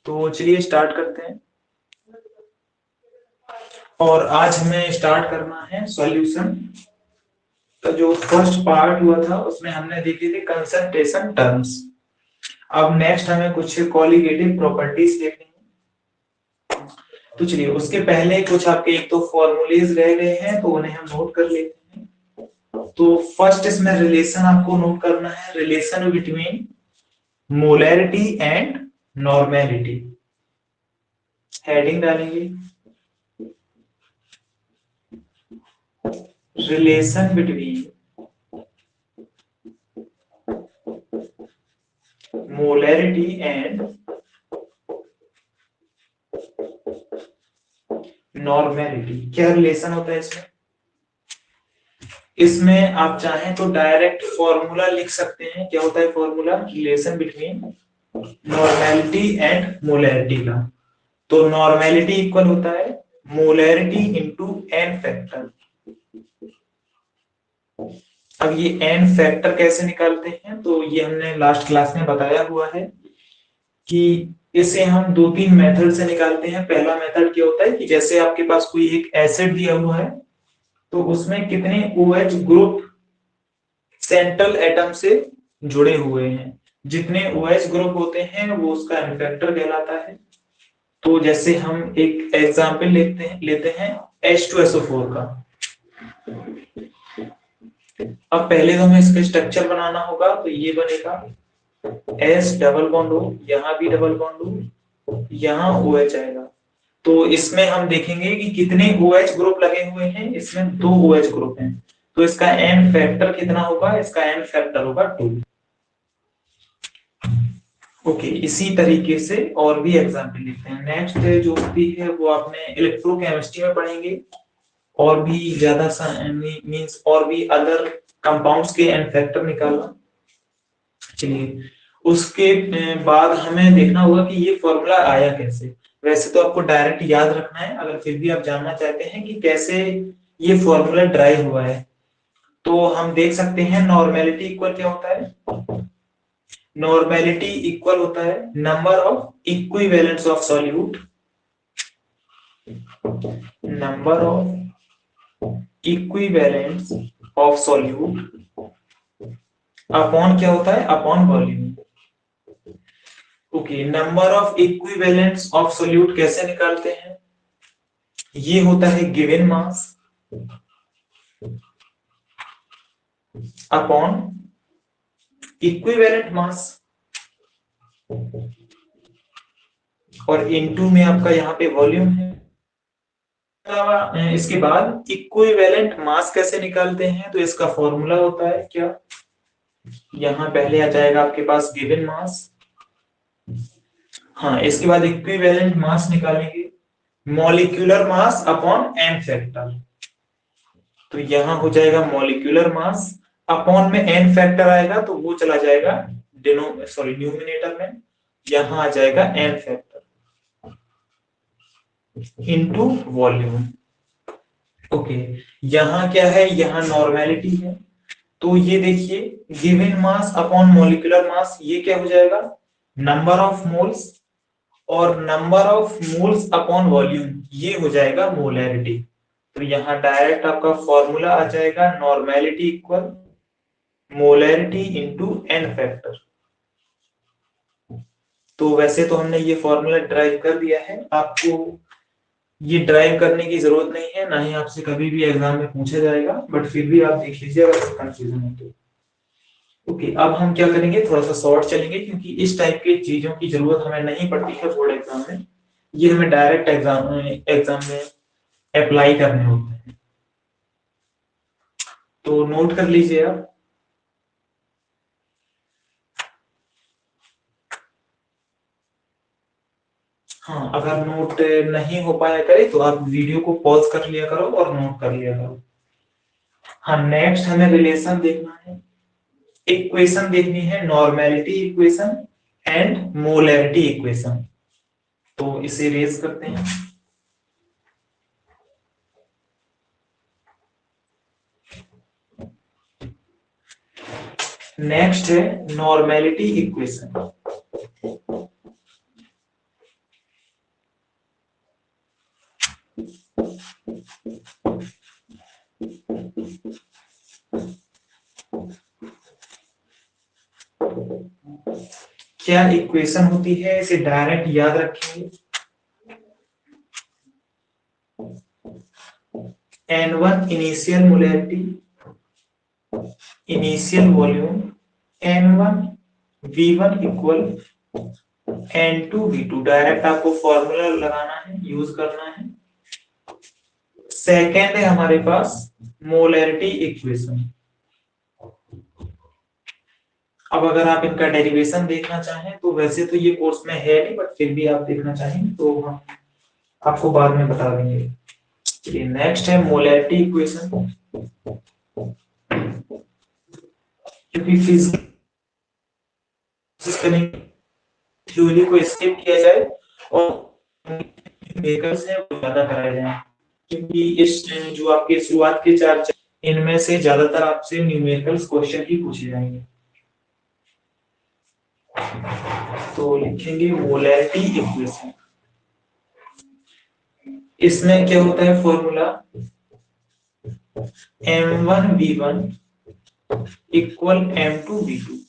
तो चलिए स्टार्ट करते हैं। और आज हमें स्टार्ट करना है सॉल्यूशन। तो जो फर्स्ट पार्ट हुआ था उसमें हमने देखी थी कंसंट्रेशन टर्म्स। अब नेक्स्ट हमें कुछ कॉलिगेटिव प्रॉपर्टीज देखनी है। तो चलिए उसके पहले कुछ आपके एक तो फॉर्मूलेज रह गए हैं तो उन्हें हम नोट कर लेते हैं। तो फर्स्ट इसमें रिलेशन आपको नोट करना है, relation between molarity and normality. Heading डालेंगे relation between molarity and normality. क्या रिलेशन होता है इसमें? इसमें आप चाहें तो डायरेक्ट फॉर्मूला लिख सकते हैं। क्या होता है formula? Relation between normality and molarity का। तो नॉर्मेलिटी इक्वल होता है मोलैरिटी इंटू एन फैक्टर। अब ये एन फैक्टर कैसे निकालते हैं? तो ये हमने लास्ट क्लास में बताया हुआ है कि इसे हम दो तीन मेथड से निकालते हैं। पहला मेथड क्या होता है कि जैसे आपके पास कोई एक एसिड दिया हुआ है तो उसमें कितने OH ग्रुप सेंट्रल एटम से जुड़े हुए हैं। जितने OH ग्रुप होते हैं वो उसका एन फैक्टर कहलाता है। तो जैसे हम एक एग्जांपल लेते हैं H2SO4 का। अब पहले तो हमें इसका स्ट्रक्चर बनाना होगा। तो ये बनेगा S डबल बॉन्ड O, यहाँ भी डबल बॉन्ड O, यहाँ OH आएगा। तो इसमें हम देखेंगे कि कितने OH ग्रुप लगे हुए हैं। इसमें दो OH ग्रुप हैं। तो इसका एन फैक्टर कितना होगा? इसका एन फैक्टर होगा 2। ओके, इसी तरीके से और भी एग्जाम्पल लिखते हैं। नेक्स्ट जो होती है वो आपने इलेक्ट्रोकेमिस्ट्री में पढ़ेंगे। और भी ज्यादा मींस और भी अदर कंपाउंड्स के एन फैक्टर निकालना। चलिए उसके बाद हमें देखना होगा कि ये फॉर्मूला आया कैसे। वैसे तो आपको डायरेक्ट याद रखना है, अगर फिर भी आप जानना चाहते हैं कि कैसे ये फॉर्मूला ड्राइव हुआ है तो हम देख सकते हैं नॉर्मेलिटी इक्वल क्या होता है? नॉर्मेलिटी इक्वल होता है number of equivalents of solute, number of equivalents of solute upon क्या होता है? Upon volume. Okay, number of equivalents of solute कैसे निकालते हैं? ये होता है given mass upon equivalent mass और इनटू में आपका यहाँ पे वॉल्यूम है। इसके बाद इक्विवेलेंट मास कैसे निकालते हैं? तो इसका फॉर्मूला होता है क्या? यहाँ पहले आ जाएगा आपके पास गिवन मास। हाँ, इसके बाद इक्विवेलेंट मास निकालेंगे molecular mass upon n factor. तो यहाँ हो जाएगा मॉलिक्यूलर मास अपॉन में एन फैक्टर आएगा तो वो चला जाएगा न्यूमिनेटर में। यहाँ आ जाएगा n factor into volume. Okay, यहाँ क्या है? यहाँ नॉर्मेलिटी है। तो ये देखिए given mass upon molecular mass ये क्या हो जाएगा? Number of moles. और number of moles upon volume ये हो जाएगा मोलैरिटी। तो यहाँ डायरेक्ट आपका फॉर्मूला आ जाएगा normality equal molarity into n factor. तो वैसे तो हमने ये फॉर्मूला ड्राइव कर दिया है, आपको ये ड्राइव करने की जरूरत नहीं है, ना ही आपसे कभी भी एग्जाम में पूछा जाएगा, बट फिर भी आप देख लीजिए अगर कंफ्यूजन हो तो। ओके, अब हम क्या करेंगे, थोड़ा सा शॉर्ट चलेंगे क्योंकि इस टाइप की चीजों की जरूरत हमें नहीं पड़ती है बोर्ड एग्जाम में। ये हमें डायरेक्ट एग्जाम में अप्लाई करने होते हैं। तो नोट कर लीजिए आप। हाँ, अगर नोट नहीं हो पाया करे तो आप वीडियो को पॉज कर लिया करो और नोट कर लिया करो। हाँ, नेक्स्ट हमें रिलेशन देखना है, इक्वेशन देखनी है, normality equation and molarity equation. तो इसे रेज करते हैं। नेक्स्ट है नॉर्मेलिटी इक्वेशन। क्या इक्वेशन होती है, इसे डायरेक्ट याद रखेंगे। N1 initial molarity, initial volume, N1 V1 equal N2 V2। Direct आपको फॉर्मूला लगाना है, यूज करना है। सेकेंड है हमारे पास मोलैरिटी इक्वेशन। अब अगर आप इनका डेरिवेशन देखना चाहें तो वैसे तो ये कोर्स में है नहीं, बट फिर भी आप देखना चाहें तो हम आपको बाद में बता देंगे। नेक्स्ट है मोलैरिटी इक्वेशन। क्योंकि फिजिक्स थ्योरी को स्किप किया जाए और न्यूमेरिकल्स है वो ज्यादा कराए जाए, क्योंकि इस जो आपके शुरुआत के चार इनमें से ज्यादातर आपसे न्यूमेरिकल्स क्वेश्चन ही पूछे जाएंगे। तो लिखेंगे मोलैरिटी इक्वेशन। इसमें क्या होता है formula, M1V1 equal M2V2।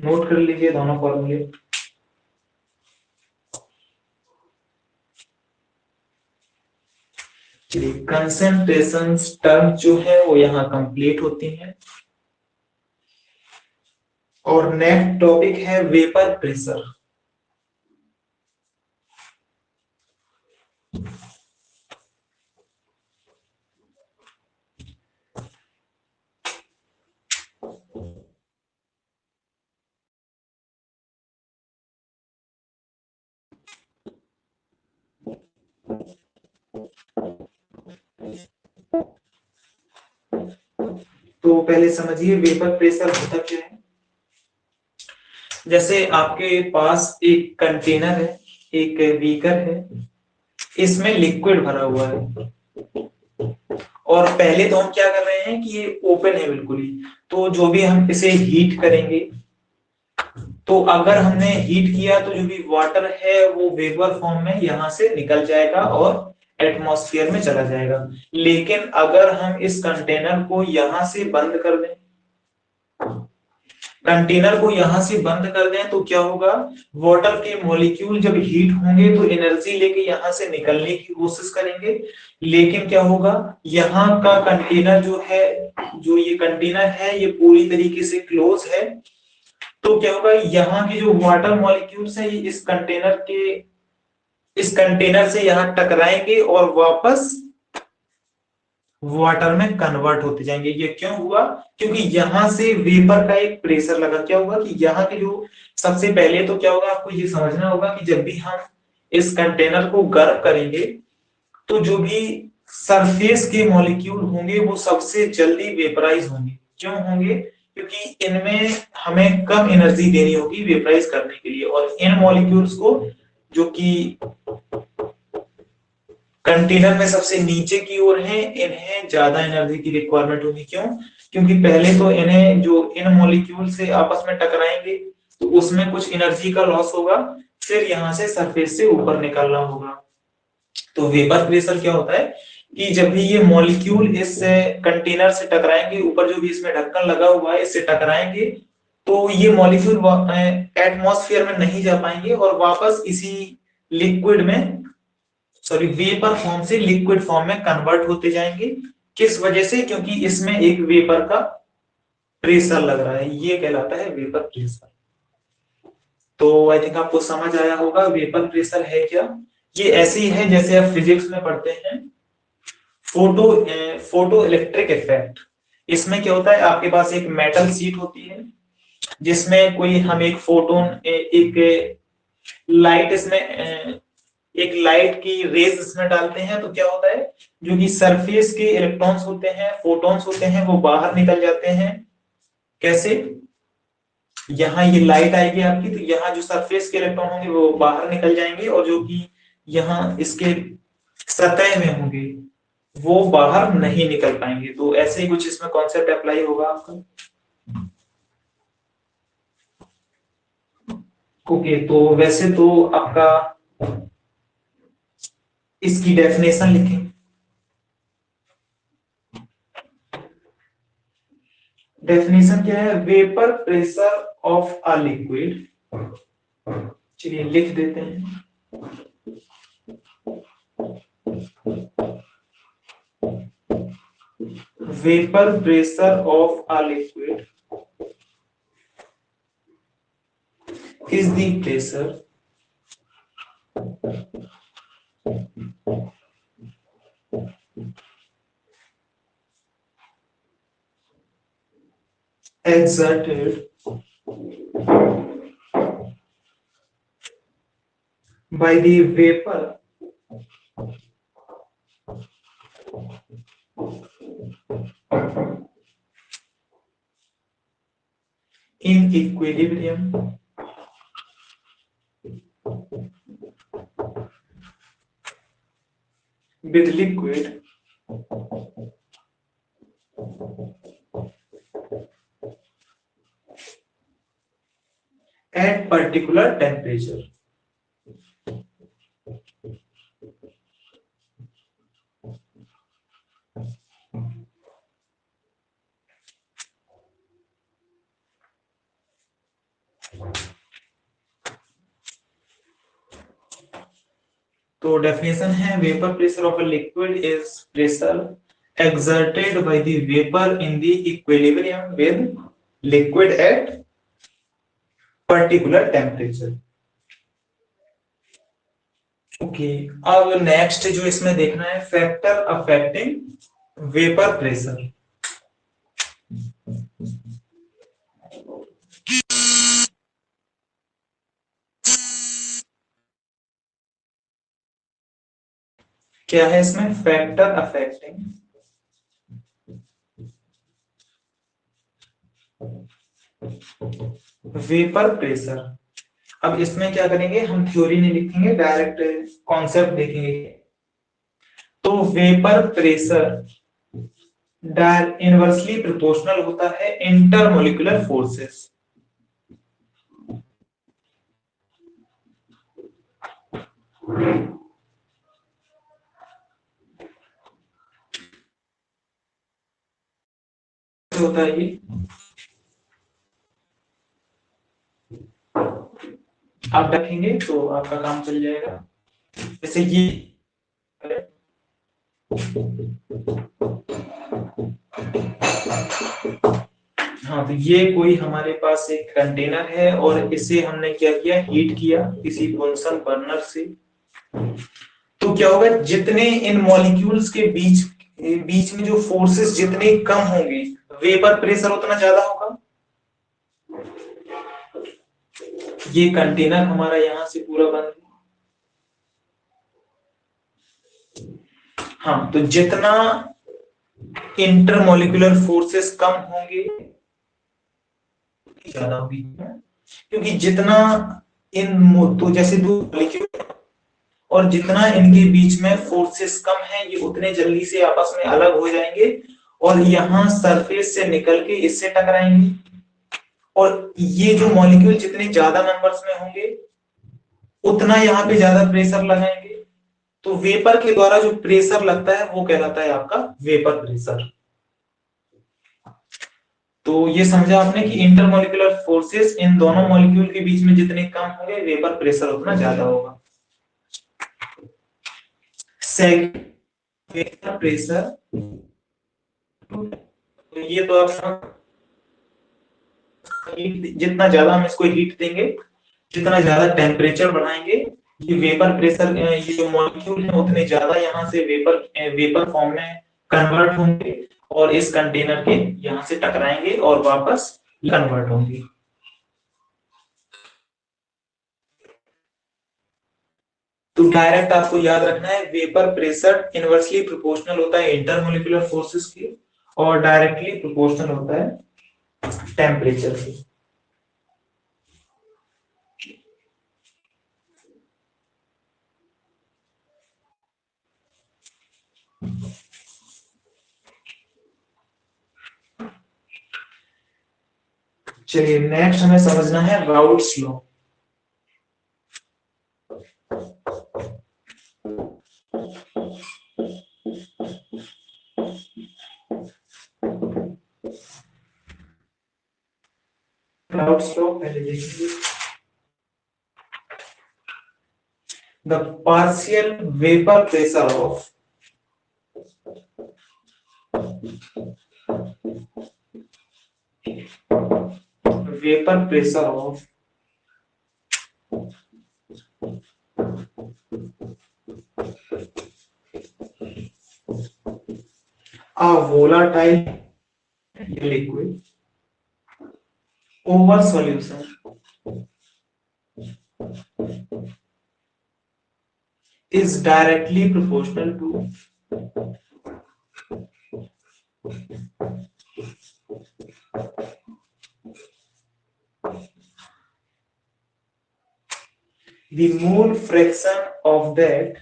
Note कर लीजिए दोनों फॉर्मूले। कंसंट्रेशन टर्म जो है वो यहाँ कंप्लीट होती है। और नेक्स्ट टॉपिक है वेपर प्रेशर। तो पहले समझिए वेपर प्रेशर होता क्या है। जैसे आपके पास एक कंटेनर है, एक बीकर है, इसमें लिक्विड भरा हुआ है, और पहले तो हम क्या कर रहे हैं कि ये ओपन है बिल्कुल ही। तो जो भी हम इसे हीट करेंगे, तो अगर हमने हीट किया तो जो भी वाटर है वो वेपर फॉर्म में यहां से निकल जाएगा और एटमॉस्फेयर में चला जाएगा। लेकिन अगर हम इस कंटेनर को यहां से बंद कर दें, कंटेनर को यहां से बंद कर दें, तो क्या होगा, वाटर के मॉलिक्यूल जब हीट होंगे तो एनर्जी लेके यहां से निकलने की कोशिश करेंगे। लेकिन क्या होगा, यहाँ का कंटेनर जो है, जो ये कंटेनर है ये पूरी तरीके से क्लोज है। तो क्या होगा, यहाँ के जो वाटर मॉलिक्यूल्स है ये इस कंटेनर से यहाँ टकराएंगे और वापस वाटर में कन्वर्ट होते जाएंगे। ये क्यों हुआ, क्योंकि यहां से वेपर का एक प्रेशर लगा। क्या होगा कि यहाँ के जो, सबसे पहले तो क्या होगा, आपको ये समझना होगा कि जब भी हम इस कंटेनर को गर्म करेंगे तो जो भी सरफेस के मॉलिक्यूल होंगे वो सबसे जल्दी वेपराइज होंगे। क्यों होंगे, क्योंकि इनमें हमें कम एनर्जी देनी होगी वेपराइज करने के लिए, और इन मॉलिक्यूल्स को जो कि कंटेनर में सबसे नीचे की ओर है, इन्हें ज्यादा एनर्जी की रिक्वायरमेंट होगी। क्यों, क्योंकि पहले तो इन्हें जो इन मॉलिक्यूल से आपस में टकराएंगे तो उसमें कुछ एनर्जी का लॉस होगा, फिर यहां से सरफेस से ऊपर निकलना होगा। तो वेपर प्रेशर क्या होता है कि जब भी ये मॉलिक्यूल इस कंटेनर से टकराएंगे, ऊपर जो भी इसमें ढक्कन लगा हुआ है इससे टकराएंगे, तो ये मॉलिक्यूल एटमॉस्फेयर में नहीं जा पाएंगे और वापस इसी लिक्विड में, सॉरी वेपर फॉर्म से लिक्विड फॉर्म में कन्वर्ट होते जाएंगे। किस वजह से, क्योंकि इसमें एक वेपर का प्रेशर लग रहा है, ये कहलाता है वेपर प्रेशर। तो आई थिंक आपको समझ आया होगा वेपर प्रेशर है क्या। ये ऐसे ही है जैसे आप फिजिक्स में पढ़ते हैं फोटो फोटो इलेक्ट्रिक इफेक्ट। इसमें क्या होता है, आपके पास एक मेटल शीट होती है जिसमें कोई हम एक फोटोन, एक लाइट इसमें, एक लाइट की रेज इसमें डालते हैं, तो क्या होता है, जो कि सरफेस के इलेक्ट्रॉन्स होते हैं, फोटॉन्स होते हैं, वो बाहर निकल जाते हैं। कैसे, यहाँ ये लाइट आएगी आपकी, तो यहाँ जो सरफेस के इलेक्ट्रॉन होंगे वो बाहर निकल जाएंगे, और जो कि यहाँ इसके सतह में होंगे वो बाहर नहीं निकल पाएंगे। तो ऐसे ही कुछ इसमें कॉन्सेप्ट अप्लाई होगा आपका। ओके, तो वैसे तो आपका इसकी डेफिनेशन लिखेंगे। डेफिनेशन क्या है? Vapour pressure of a liquid, चलिए लिख देते हैं। Vapour pressure of a liquid is the pressure exerted by the vapor in equilibrium with liquid at particular temperature। तो डेफिनेशन है, vapour pressure of a liquid is pressure exerted by the vapor in the equilibrium with liquid at particular temperature। Okay, अब next जो इसमें देखना है, factor affecting vapour pressure. क्या है इसमें? Factor affecting vapour pressure. अब इसमें क्या करेंगे, हम थ्योरी नहीं लिखेंगे, डायरेक्ट कॉन्सेप्ट देखेंगे। तो वेपर प्रेशर इनवर्सली प्रोपोर्शनल होता है इंटरमोलिकुलर फोर्सेस। होता है ये, आप रखेंगे तो आपका काम चल जाएगा। जैसे ये, हाँ, तो ये कोई हमारे पास एक कंटेनर है और इसे हमने क्या किया, हीट किया किसी बर्नसन बर्नर से। तो क्या होगा, जितने इन मॉलिक्यूल्स के बीच बीच में जो फोर्सेस जितने कम होंगे, वेपर प्रेशर उतना ज्यादा होगा। ये कंटेनर हमारा यहां से पूरा बन गया। हाँ, तो जितना इंटरमोलिकुलर फोर्सेस कम होंगे ज्यादा होगी, क्योंकि जितना तो जैसे दो मॉलिक्यूल और जितना इनके बीच में फोर्सेस कम है, ये उतने जल्दी से आपस में अलग हो जाएंगे और यहाँ सरफेस से निकल के इससे टकराएंगे। और ये जो मॉलिक्यूल जितने ज्यादा नंबर्स में होंगे उतना यहाँ पे ज्यादा प्रेशर लगाएंगे। तो वेपर के द्वारा जो प्रेशर लगता है वो कहलाता है आपका वेपर प्रेशर। तो ये समझा आपने कि इंटरमोलिकुलर फोर्सेस इन दोनों मॉलिक्यूल के बीच में जितने कम होंगे, वेपर प्रेशर उतना ज्यादा होगा। सेकंड, वेपर प्रेशर, तो ये तो आप जितना ज्यादा हम इसको हीट देंगे, जितना ज्यादा टेम्परेचर बढ़ाएंगे, ये वेपर प्रेशर, ये जो मॉलिक्यूल है उतने ज्यादा यहाँ से वेपर फॉर्म में कन्वर्ट होंगे और इस कंटेनर के यहाँ से टकराएंगे और वापस कन्वर्ट होंगे। तो डायरेक्ट आपको याद रखना है, वेपर प्रेशर इनवर्सली प्रोपोर्शनल होता है इंटरमोलिकुलर फोर्सेस के और डायरेक्टली प्रोपोर्शनल होता है टेम्परेचर के। चलिए नेक्स्ट हमें समझना है राउट्स लॉ। डाउट्स तो पहले देखेंगे। The partial vapour pressure of vapour pressure of a volatile liquid over solution is directly proportional to the mole fraction of that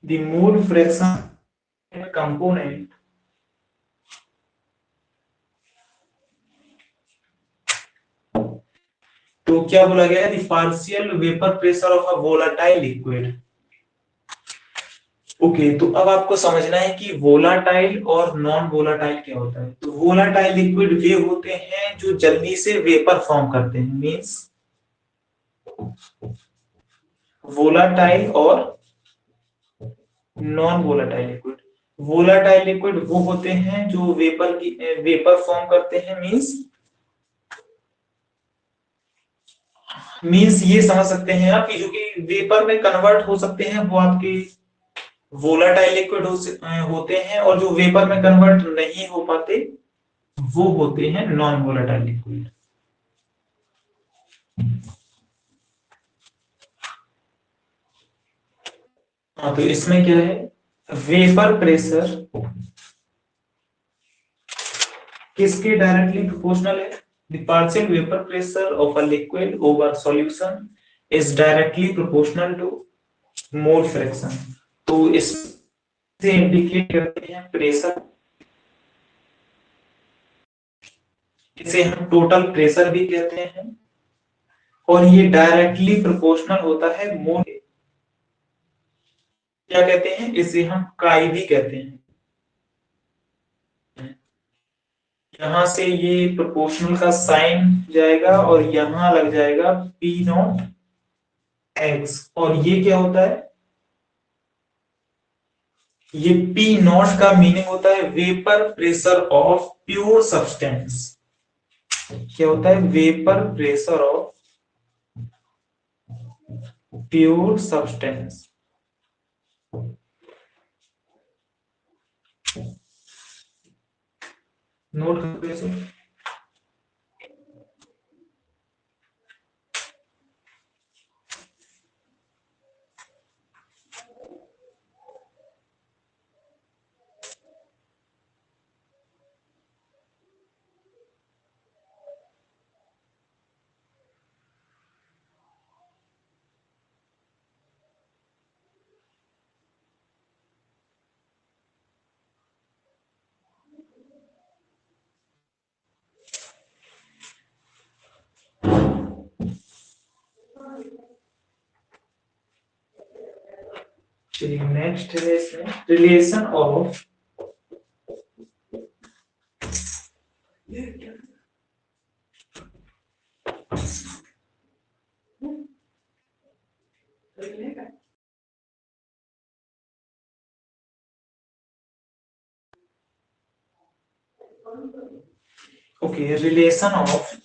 the mole fraction component तो क्या बोला गया है, partial vapour pressure of a volatile liquid. Okay, तो अब आपको समझना है कि वोलाटाइल और नॉन वोलाटाइल क्या होता है। तो वोलाटाइल लिक्विड वे होते हैं जो जल्दी से वेपर फॉर्म करते हैं, मींस वोलाटाइल और non volatile liquid. Volatile liquid वो होते हैं जो वेपर फॉर्म करते हैं, मींस ये समझ सकते हैं आप कि जो कि वेपर में कन्वर्ट हो सकते हैं वो आपके वोलाटाइल लिक्विड होते हैं, और जो वेपर में कन्वर्ट नहीं हो पाते वो होते हैं नॉन वोलाटाइल लिक्विड। हाँ, तो इसमें क्या है, वेपर प्रेशर किसके डायरेक्टली प्रोपोर्शनल है? The partial vapor pressure of a liquid over solution is directly proportional to mole fraction। तो इससे इंडिकेट करते हैं प्रेशर, इसे हम टोटल प्रेशर भी कहते हैं, और ये डायरेक्टली प्रोपोर्शनल होता है मोल, क्या कहते हैं, इसे हम काई भी कहते हैं। यहां से ये प्रोपोर्शनल का साइन जाएगा और यहां लग जाएगा पी नॉट एक्स, और ये क्या होता है, ये पी नॉट का मीनिंग होता है vapour pressure of pure substance. क्या होता है, vapour pressure of pure substance. Note करते हैं। Next relation of relation of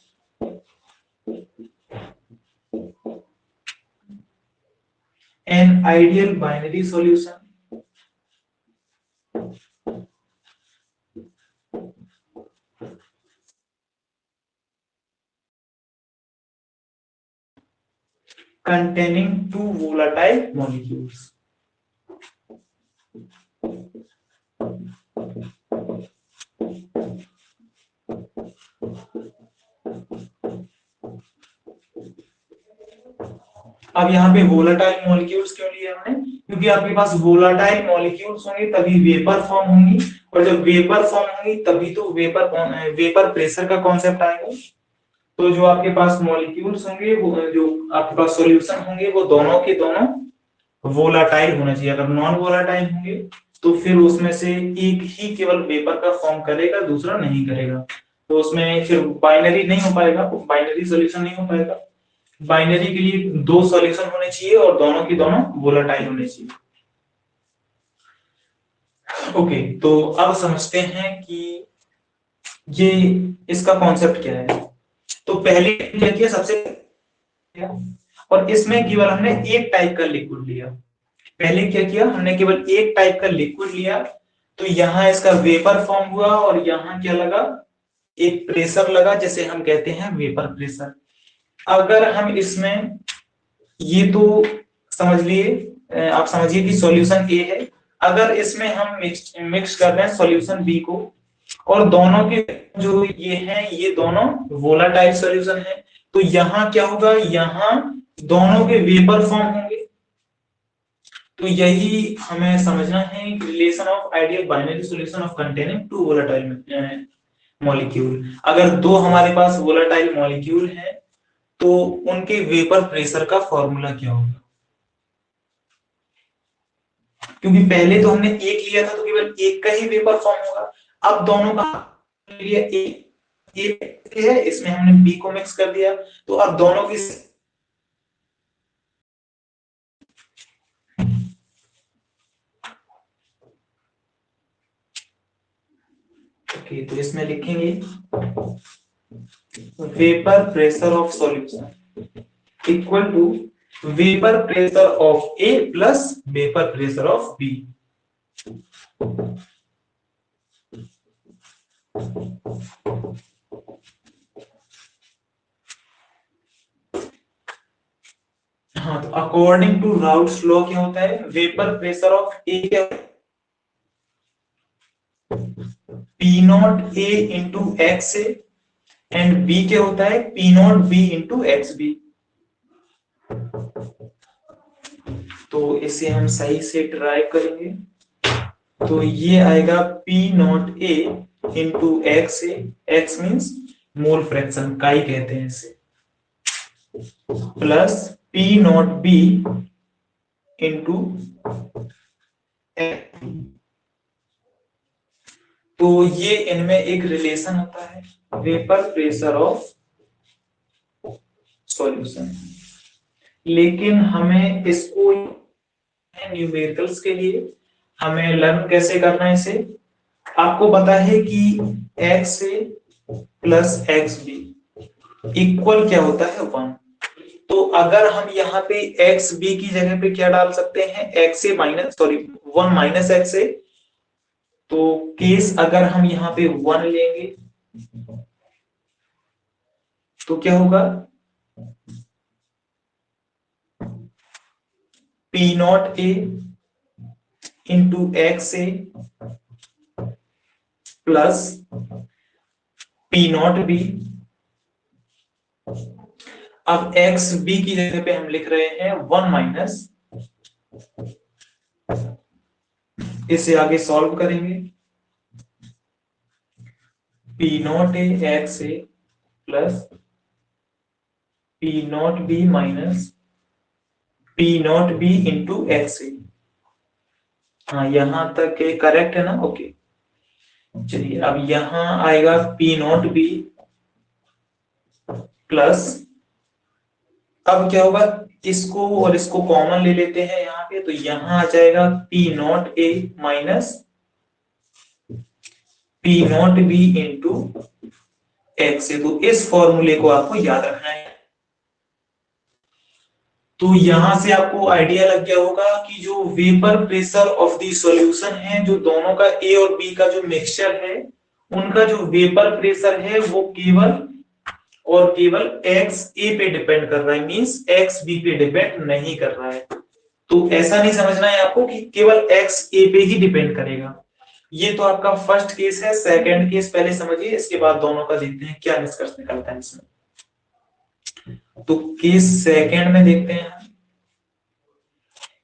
an ideal binary solution containing two volatile molecules। अब यहाँ पे वोलाटाइल मॉलिक्यूल्स क्यों लिए हमने, क्योंकि आपके पास वोलाटाइल मॉलिक्यूल्स होंगे तभी वेपर फॉर्म होंगी, और जब वेपर फॉर्म होंगी तभी तो वेपर प्रेशर का कॉन्सेप्ट आएगा। तो जो आपके पास मॉलिक्यूल्स होंगे, वो जो आपके पास सॉल्यूशन होंगे, वो दोनों के दोनों वोलाटाइल होना चाहिए। अगर नॉन वोलाटाइल होंगे तो फिर उसमें से एक ही केवल वेपर का फॉर्म करेगा, दूसरा नहीं करेगा। तो उसमें फिर बाइनरी नहीं हो पाएगा, बाइनरी सॉल्यूशन नहीं हो पाएगा। बाइनरी के लिए दो सॉल्यूशन होने चाहिए और दोनों की दोनों वोलाटाइल होने चाहिए। ओके, तो अब समझते हैं कि ये इसका कॉन्सेप्ट क्या है। तो पहले क्या किया, सबसे किया, और इसमें केवल हमने एक टाइप का लिक्विड लिया। पहले क्या किया, हमने केवल एक टाइप का लिक्विड लिया, तो यहां इसका वेपर फॉर्म हुआ और यहां क्या लगा, एक प्रेशर लगा, जैसे हम कहते हैं वेपर प्रेशर। अगर हम इसमें, ये तो समझ लिए, आप समझिए कि सॉल्यूशन ए है। अगर इसमें हम मिक्स कर रहे हैं सॉल्यूशन बी को, और दोनों के जो ये हैं, ये दोनों वोलाटाइल सॉल्यूशन है, तो यहाँ क्या होगा, यहाँ दोनों के वेपर फॉर्म होंगे। तो यही हमें समझना है, relation of ideal binary solution of containing two volatile molecule. अगर दो हमारे पास वोलेटाइल मॉलिक्यूल है तो उनके वेपर प्रेशर का फॉर्मूला क्या होगा। क्योंकि पहले तो हमने एक लिया था तो केवल एक का ही वेपर फॉर्म होगा। अब दोनों का लिया, एक है, इसमें हमने बी को मिक्स कर दिया, तो अब दोनों की ओके, तो इसमें लिखेंगे vapour pressure of solution equal to vapour pressure of A plus vapour pressure of B. हाँ, तो अकॉर्डिंग टू राउट्स लॉ क्या होता है, वेपर प्रेशर ऑफ ए क्या, P naught A into X A, and B क्या होता है, P naught B into X B. तो इसे हम सही से ड्राइव करेंगे, तो ये आएगा P naught A into X A, x means mole fraction, काई कहते हैं इसे, plus P naught B into, तो ये इनमें एक रिलेशन होता है, वेपर प्रेशर ऑफ सॉल्यूशन। लेकिन हमें इसको न्यूमेरिकल्स के लिए हमें लर्न कैसे करना है इसे। आपको पता है कि x A plus x B equal क्या होता है, 1। तो अगर हम यहाँ पे एक्स बी की जगह पे क्या डाल सकते हैं, X A minus, sorry 1 minus x A. तो केस अगर हम यहाँ पे 1 लेंगे तो क्या होगा, P naught A into X A plus P naught B. अब एक्स बी की जगह पे हम लिख रहे हैं 1 माइनस, इसे आगे सॉल्व करेंगे, P naught A X A plus P naught B minus P naught B into X A. हाँ, यहां तक करेक्ट है ना, ओके। चलिए, अब यहां आएगा पी नॉट बी प्लस, अब क्या होगा, इसको और इसको कॉमन ले लेते हैं यहाँ पे, तो यहां आ जाएगा P naught A minus P naught B into X A. तो इस फॉर्मूले को आपको याद रखना है। तो यहां से आपको आइडिया लग गया होगा कि जो vapour pressure of the solution है, जो दोनों का ए और बी का जो मिक्सचर है, उनका जो वेपर प्रेशर है वो केवल और केवल एक्स ए पे डिपेंड कर रहा है, मींस एक्स बी पे डिपेंड नहीं कर रहा है। तो ऐसा नहीं समझना है आपको कि केवल एक्स ए पे ही डिपेंड करेगा। ये तो आपका फर्स्ट केस है। सेकंड केस पहले समझिए, इसके बाद दोनों का देखते हैं क्या निष्कर्ष निकलता है इसमें। तो केस सेकंड में देखते हैं,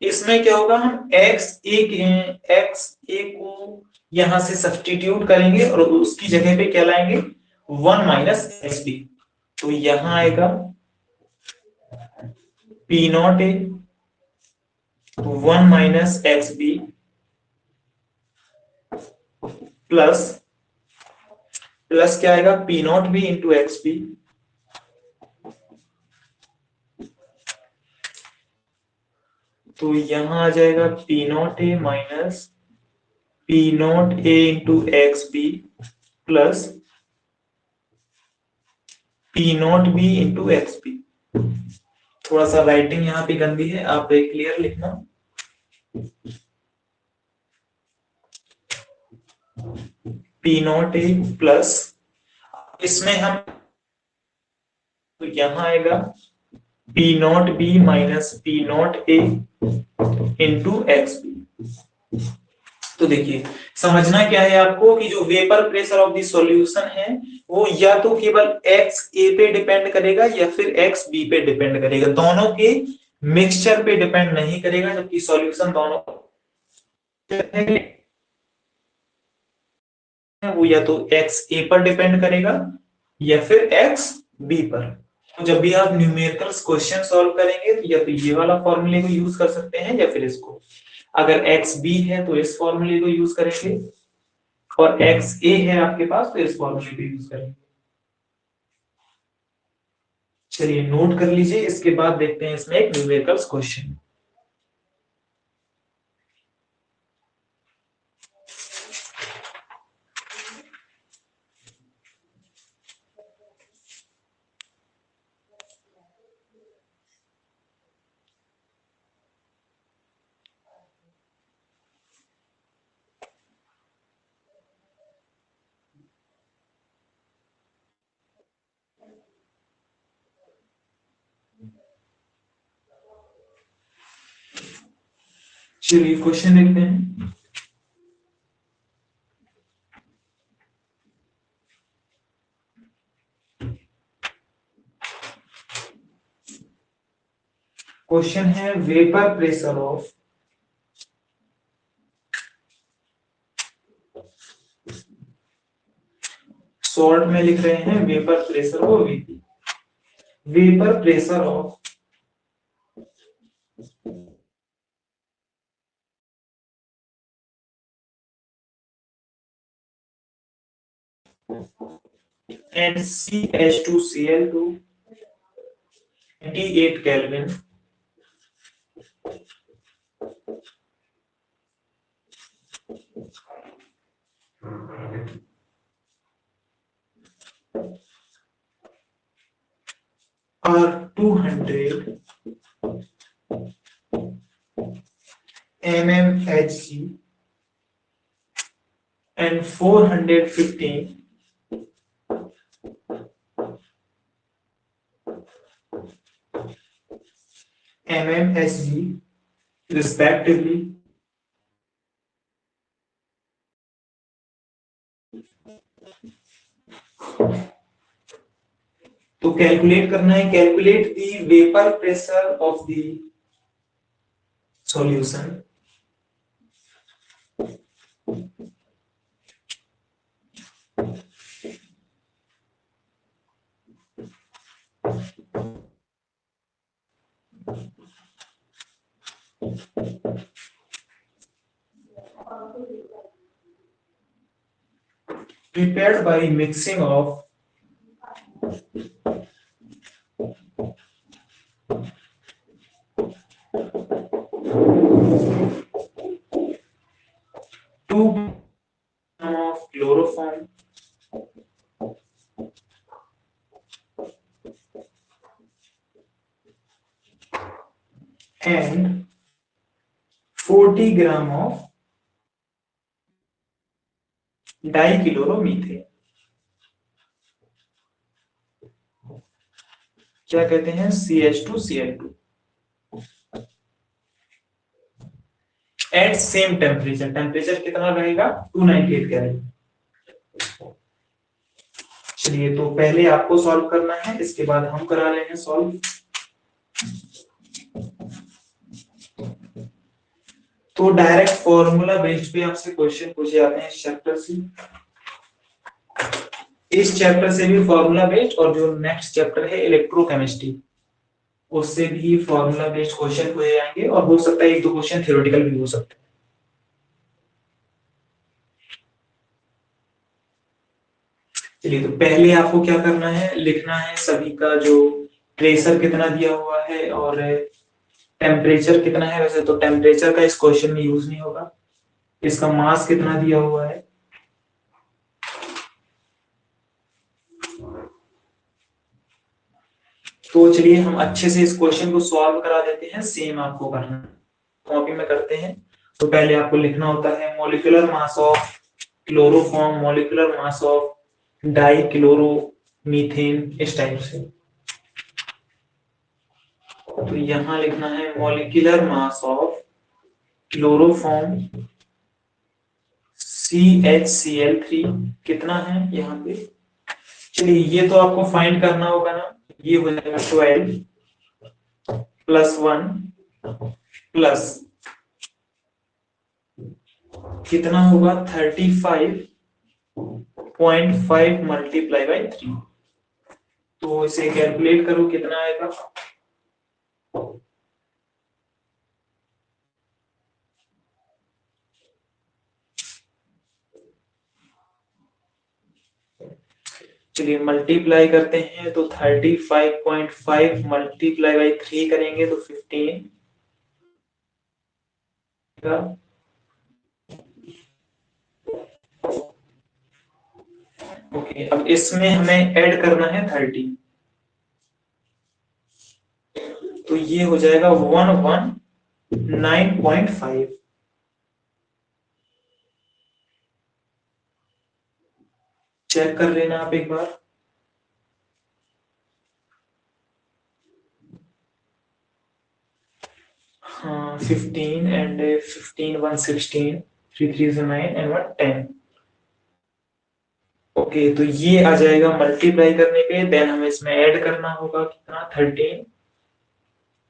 इसमें क्या होगा, हम एक्स ए को यहां से सब्स्टिट्यूट करेंगे और उसकी जगह पे क्या लाएंगे, 1 माइनस एक्स बी। तो यहां आएगा P naught A 1 minus X B plus plus क्या आएगा P naught B into X B तो यहां आ जाएगा P naught A minus P naught A into X B plus P naught B into X B. थोड़ा सा writing यहाँ पे गंदी है, आप क्लियर लिखना। पी नॉट ए प्लस इसमें हम तो यहां आएगा P naught B minus P naught A into X B. तो देखिए समझना क्या है आपको कि जो vapour pressure of the solution है वो या तो केवल एक्स ए पे डिपेंड करेगा या फिर एक्स बी पे डिपेंड करेगा, दोनों के मिक्सचर पे डिपेंड नहीं करेगा, जबकि सॉल्यूशन दोनों वो या तो एक्स ए पर डिपेंड करेगा या फिर एक्स बी पर। तो जब भी आप न्यूमेरिकल्स क्वेश्चन सॉल्व करेंगे तो या तो ये वाला फॉर्मूले को यूज कर सकते हैं या फिर इसको। अगर एक्स बी है तो इस फॉर्मूले को यूज करेंगे और एक्स ए है आपके पास तो इस फॉर्मूले को यूज करेंगे। चलिए नोट कर लीजिए, इसके बाद देखते हैं इसमें एक न्यूमेरिकल्स क्वेश्चन। चलिए क्वेश्चन देखते हैं। क्वेश्चन है वेपर प्रेशर ऑफ शॉर्ट में लिख रहे हैं वेपर प्रेशर को VP. Vapour pressure of NCH2Cl2 28 Kelvin or 200 mmHg and 415 mmHg respectively, तो कैलकुलेट करना है, calculate the vapour pressure of the solution. Prepared by mixing of 2 of chloroform and 40 gram of dichloromethane. क्या कहते हैं CH2Cl2 eight same temperature. Temperature कितना रहेगा 298 kelvin. चलिए तो पहले आपको सॉल्व करना है, इसके बाद हम करा रहे हैं सॉल्व। तो डायरेक्ट फॉर्मूला बेस्ड पे आपसे क्वेश्चन पूछे जाते हैं इस चैप्टर से। इस चैप्टर से भी फॉर्मूला बेस्ड और जो नेक्स्ट चैप्टर है इलेक्ट्रोकेमिस्ट्री, उससे भी फॉर्मूला बेस्ड क्वेश्चन हो जाएंगे और हो सकता है एक दो क्वेश्चन थ्योरेटिकल भी हो सकते हैं। चलिए, तो पहले आपको क्या करना है, लिखना है सभी का जो प्रेशर कितना दिया हुआ है और टेम्परेचर कितना है। वैसे तो टेम्परेचर का इस क्वेश्चन में यूज नहीं होगा। इसका मास कितना दिया हुआ है, तो चलिए हम अच्छे से इस क्वेश्चन को सॉल्व करा देते हैं। सेम आपको करना, कॉपी में करते हैं। तो पहले आपको लिखना होता है molecular mass of chloroform, molecular mass of die chloro methane, इस टाइप से। तो यहां लिखना है molecular mass of chloroform CHCl3 कितना है यहाँ पे। चलिए, ये तो आपको फाइंड करना होगा ना। ये हो जाएगा 12 प्लस 1 प्लस कितना होगा 35.5 मल्टीप्लाई बाई 3। तो इसे कैलकुलेट करो कितना आएगा। चलिए मल्टीप्लाई करते हैं, तो 35.5 मल्टीप्लाई बाई 3 करेंगे तो 15 का। ओके, अब इसमें हमें ऐड करना है 30। तो ये हो जाएगा 119.5। चेक कर लेना आप एक बार। हाँ, 15 एंड 15 116, 3 3 से 9 एंड 1 10। ओके, तो ये आ जाएगा मल्टीप्लाई करने पे। देन हमें इसमें ऐड करना होगा कितना 13।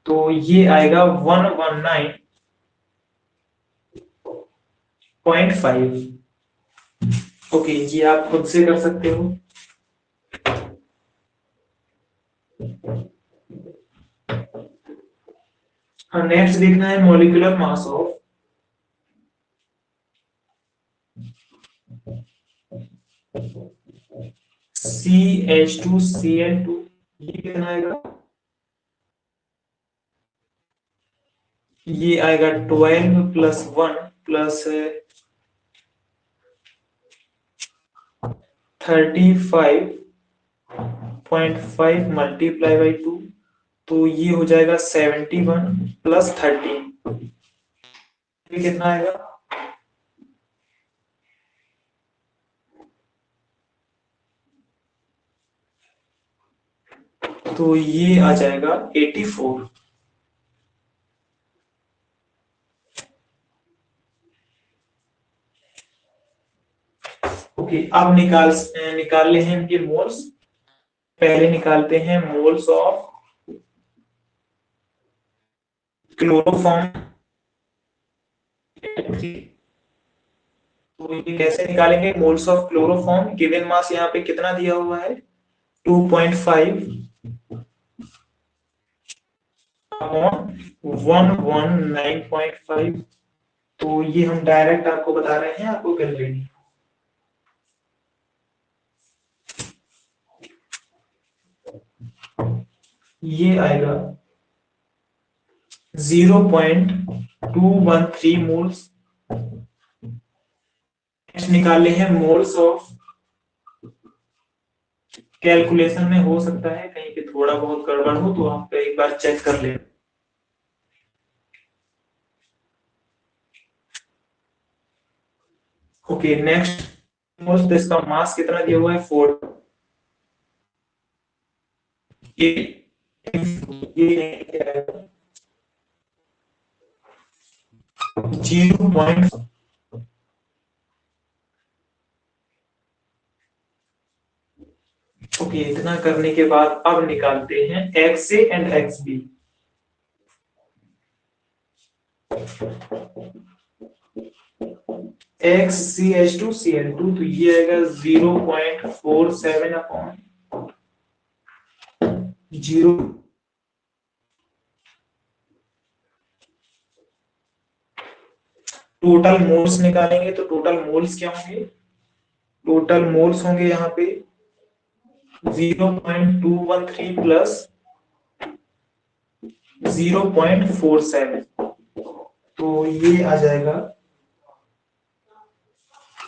तो ये आएगा 119.5। ओके, ये आप खुद से कर सकते हो। हाँ, नेक्स्ट देखना है मॉलिक्यूलर मास ऑफ CH2Cl2। ये कितना आएगा, ये आएगा 12 प्लस 1 प्लस 35.5 मल्टीप्लाई बाई 2। तो ये हो जाएगा 71 प्लस 13। ये कितना आएगा, तो ये आ जाएगा 84। ओके, अब निकाल ले हैं इनके मोल्स। पहले निकालते हैं मोल्स ऑफ क्लोरोफॉर्म। तो ये कैसे निकालेंगे, moles of chloroform given mass यहाँ पे कितना दिया हुआ है 2.5 अपॉन 119.5। तो ये हम डायरेक्ट आपको बता रहे हैं, आपको कर लेनी। ये आएगा 0.213 मोल्स। निकाले हैं मोल्स ऑफ, कैलकुलेशन में हो सकता है कहीं पे थोड़ा बहुत गड़बड़ हो, तो आप एक बार चेक कर ले। ओके, नेक्स्ट मोल्स, तो इसका मास कितना दिया हुआ है 4। ये 0. ओके, इतना करने के बाद अब निकालते हैं X A and X B. XCH2Cl2, तो ये आएगा 0.47 अपॉन 0। टोटल मोल्स निकालेंगे तो टोटल मोल्स क्या होंगे? टोटल मोल्स होंगे यहाँ पे 0.213 प्लस 0.47, तो ये आ जाएगा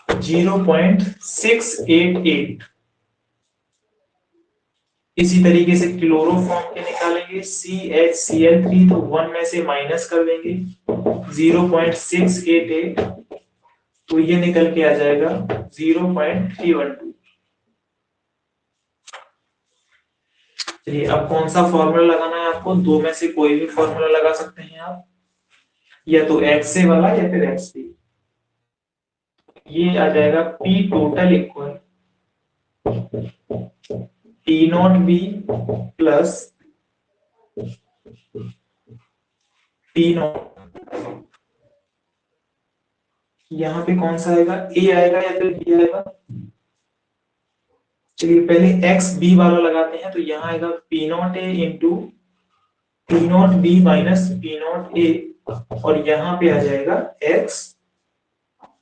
0.688। इसी तरीके से क्लोरोफॉर्म के निकालेंगे CHCl3, तो 1 में से माइनस कर देंगे 0.688, तो ये निकल के आ जाएगा 0.312। चलिए अब कौन सा फॉर्मूला लगाना है आपको? दो में से कोई भी फॉर्मूला लगा सकते हैं आप, या तो एक्स ए वाला या फिर एक्स बी। ये आ जाएगा P total equal T not be plus T not, यहाँ पे कौन सा आएगा? ए आएगा या फिर बी आएगा? चलिए पहले एक्स बी वाला लगाते हैं, तो यहाँ आएगा P not A into P not B minus P not a, और यहाँ पे आ जाएगा एक्स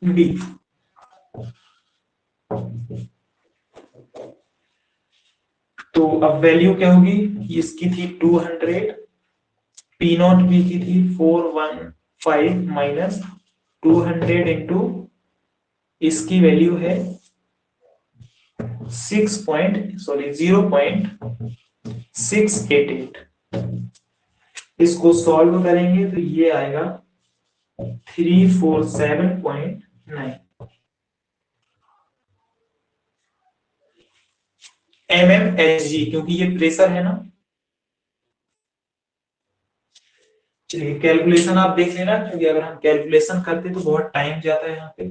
बी। तो अब वैल्यू क्या होगी? इसकी थी 200, P नॉट बी की थी 415 माइनस 200 इंटू इसकी वैल्यू है 0.688। इसको सॉल्व करेंगे तो ये आएगा 347.9 mmHg, क्योंकि ये प्रेशर है ना। चलिए कैलकुलेशन आप देख लेना, क्योंकि अगर हम कैलकुलेशन करते तो बहुत टाइम जाता है यहाँ पे।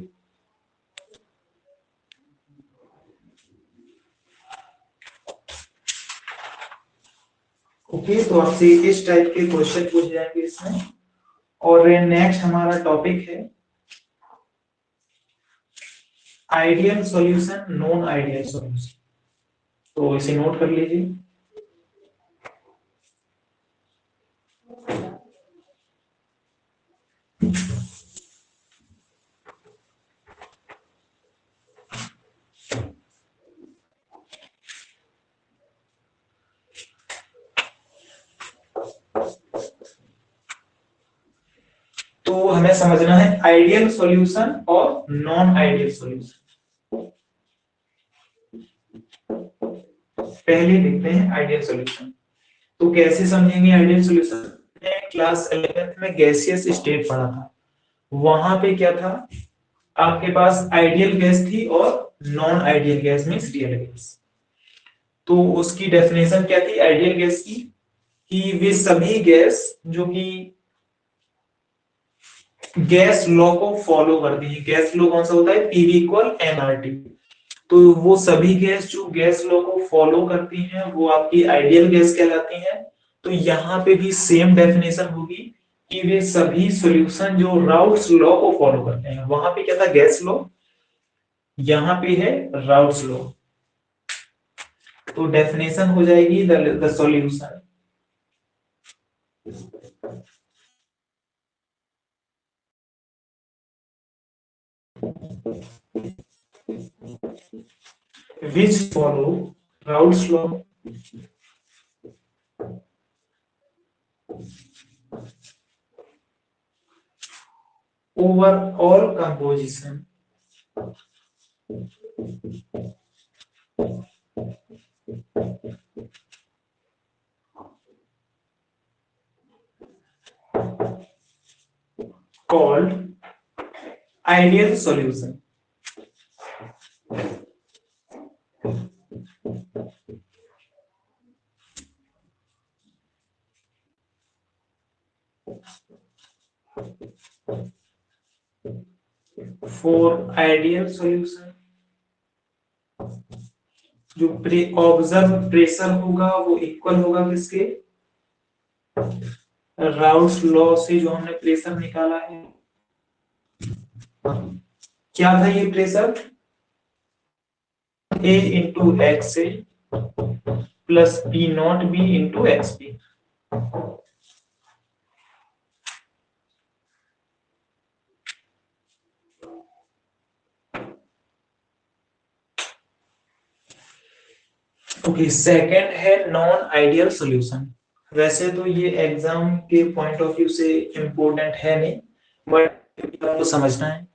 ओके, तो आपसे इस टाइप के क्वेश्चन पूछ जाएंगे इसमें। और नेक्स्ट हमारा टॉपिक है ideal solution, non ideal solution, तो इसे नोट कर लीजिए। तो हमें समझना है आइडियल सॉल्यूशन और नॉन आइडियल सॉल्यूशन। पहले देखते हैं आइडियल सॉल्यूशन। तो कैसे समझेंगे आइडियल सॉल्यूशन? क्लास 11th में गैसियस स्टेट पढ़ा था, वहां पे क्या था? आपके पास आइडियल गैस थी और non ideal gas means real gas. तो उसकी डेफिनेशन क्या थी आइडियल गैस की? कि वे सभी गैस जो कि गैस लॉ को फॉलो करती है। गैस लॉ कौन सा होता है? PV equal NRT. तो वो सभी गैस जो गैस लॉ को फॉलो करती हैं वो आपकी आइडियल गैस कहलाती हैं। तो यहाँ पे भी सेम डेफिनेशन होगी कि वे सभी सॉल्यूशन जो राउट्स लॉ को फॉलो करते हैं। वहां पे क्या था? गैस लॉ, यहाँ पे है राउट्स लॉ। तो डेफिनेशन हो जाएगी the solution which follow Raoult's law over all composition called ideal solution. For ideal solution जो ऑब्जर्व प्रेशर होगा वो इक्वल होगा किसके? राउल्ट्स लॉ से जो हमने प्रेशर निकाला है क्या था ये pressure, A into X A plus P naught B into x P. Okay, second है नॉन आइडियल सॉल्यूशन। वैसे तो ये एग्जाम के पॉइंट ऑफ व्यू से इंपॉर्टेंट है नहीं, बट आपको समझना है।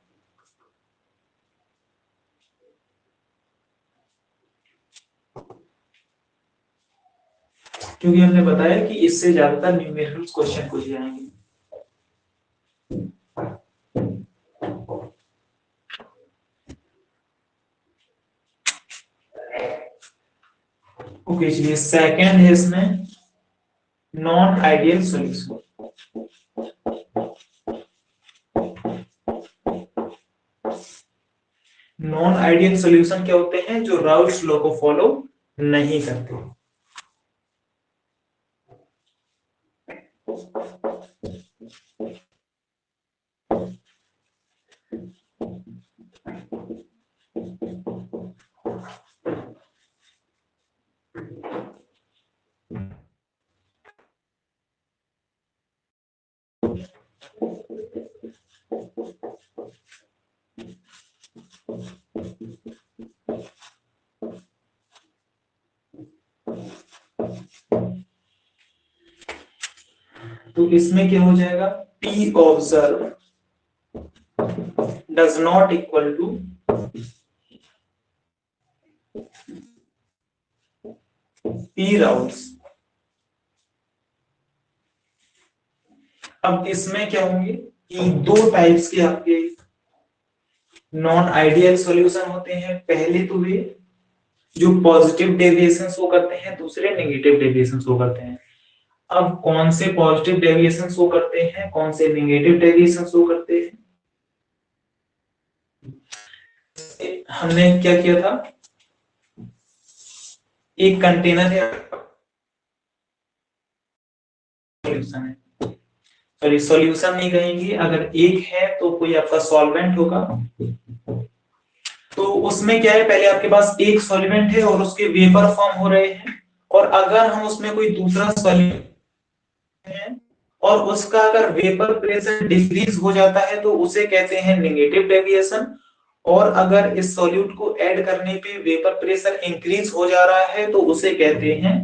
क्योंकि हमने बताया कि इससे ज्यादातर न्यूमेरिकल क्वेश्चन पूछे जाएंगे। ओके चलिए, सेकंड है इसमें non ideal solution. Non ideal solution क्या होते हैं, जो राउल्ट्स लॉ को फॉलो नहीं करते। तो इसमें क्या हो जाएगा, P observe does not equal to P Raoult's. अब इसमें क्या होंगे कि दो टाइप्स के आपके नॉन आइडियल सॉल्यूशन होते हैं। पहले तो वे जो पॉजिटिव डेविएशन शो करते हैं, दूसरे नेगेटिव डेविएशन शो करते हैं। अब कौन से पॉजिटिव डेविएशन शो करते हैं, कौन से नेगेटिव डेविएशन शो करते हैं, हमने क्या किया था, एक कंटेनर है, सॉल्यूशन है, सॉरी सॉल्यूशन नहीं कहेंगे, अगर एक है तो कोई आपका सॉल्वेंट होगा। तो उसमें क्या है, पहले आपके पास एक सॉल्वेंट है और उसके वेपर फॉर्म हो रहे हैं, और अगर हम उसमें कोई दूसरा सॉल्यूट है और उसका अगर वेपर प्रेशर डिक्रीज हो जाता है तो उसे कहते हैं नेगेटिव डेविएशन। और अगर इस सॉल्यूट को ऐड करने पे वेपर प्रेशर इंक्रीज हो जा रहा है तो उसे कहते हैं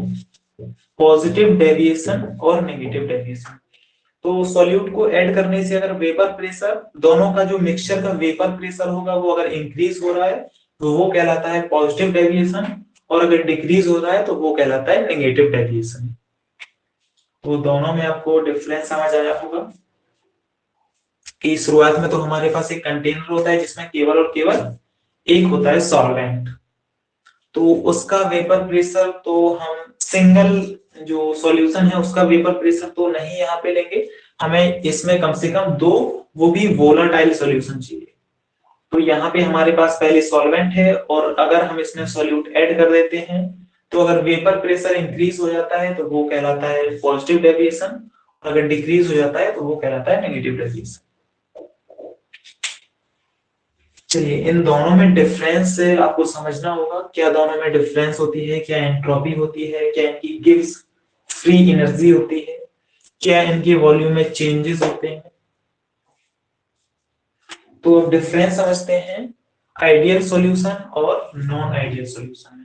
पॉजिटिव डेविएशन और नेगेटिव डेविएशन। तो सॉल्यूट को ऐड करने से अगर वेपर प्रेशर, दोनों का जो मिक्सचर का वेपर प्रेशर होगा वो अगर इंक्रीज हो रहा है तो वो कहलाता है पॉजिटिव डेविएशन, और अगर डिक्रीज हो रहा है तो वो कहलाता है नेगेटिव डेविएशन। तो दोनों में आपको डिफरेंस समझ आया होगा कि शुरुआत में तो हमारे पास एक कंटेनर होता है जिसमें केवल और केवल एक होता है सॉल्वेंट, तो उसका वेपर प्रेशर तो हम सिंगल जो सॉल्यूशन है उसका वेपर प्रेशर तो नहीं यहाँ पे लेंगे, हमें इसमें कम से कम दो, वो भी वोलाटाइल सॉल्यूशन चाहिए। तो यहाँ पे हमारे पास पहले सॉल्वेंट है और अगर हम इसमें सॉल्यूट ऐड कर देते हैं तो अगर वेपर प्रेशर इंक्रीज हो जाता है तो वो कहलाता है पॉजिटिव डेविएशन, अगर डिक्रीज हो जाता है तो वो कहलाता है नेगेटिव डेविएशन। चलिए, इन दोनों में डिफरेंस आपको समझना होगा, क्या दोनों में डिफरेंस होती है, क्या एंट्रोपी होती है, क्या इनकी गिव्स फ्री एनर्जी होती है, क्या इनके वॉल्यूम में चेंजेस होते हैं। तो अब डिफरेंस समझते हैं आइडियल सॉल्यूशन और नॉन आइडियल सॉल्यूशन में।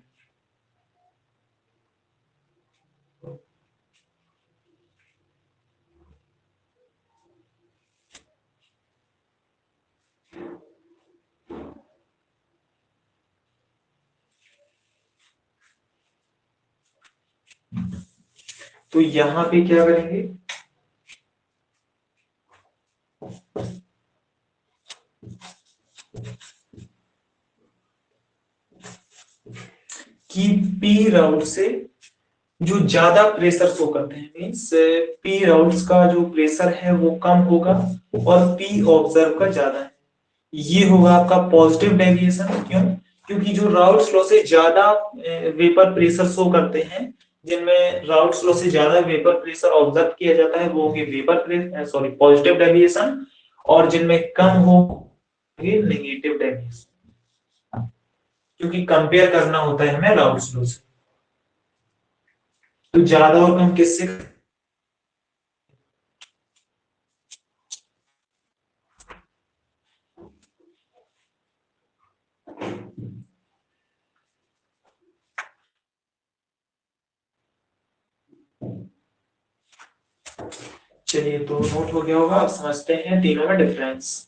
तो यहां पे क्या करेंगे, कि पी राउट से जो ज्यादा प्रेशर शो करते हैं, मीन्स पी राउट्स का जो प्रेशर है वो कम होगा और पी ऑब्जर्व का ज्यादा है, ये होगा आपका पॉजिटिव डेविएशन। क्यों, क्योंकि जो राउट्स लॉ से ज्यादा वेपर प्रेशर शो करते हैं, जिनमें राउट्स लॉ से ज्यादा वेपर प्रेशर ऑब्जर्व किया जाता है वो होगी vapour pressure, sorry positive deviation, और जिनमें कम हो नेगेटिव डेविएशन, क्योंकि कंपेयर करना होता है हमें राउल्ट्स लॉ से। तो ज्यादा और कम किससे? चलिए, तो नोट हो गया होगा। अब समझते हैं तीनों में डिफरेंस।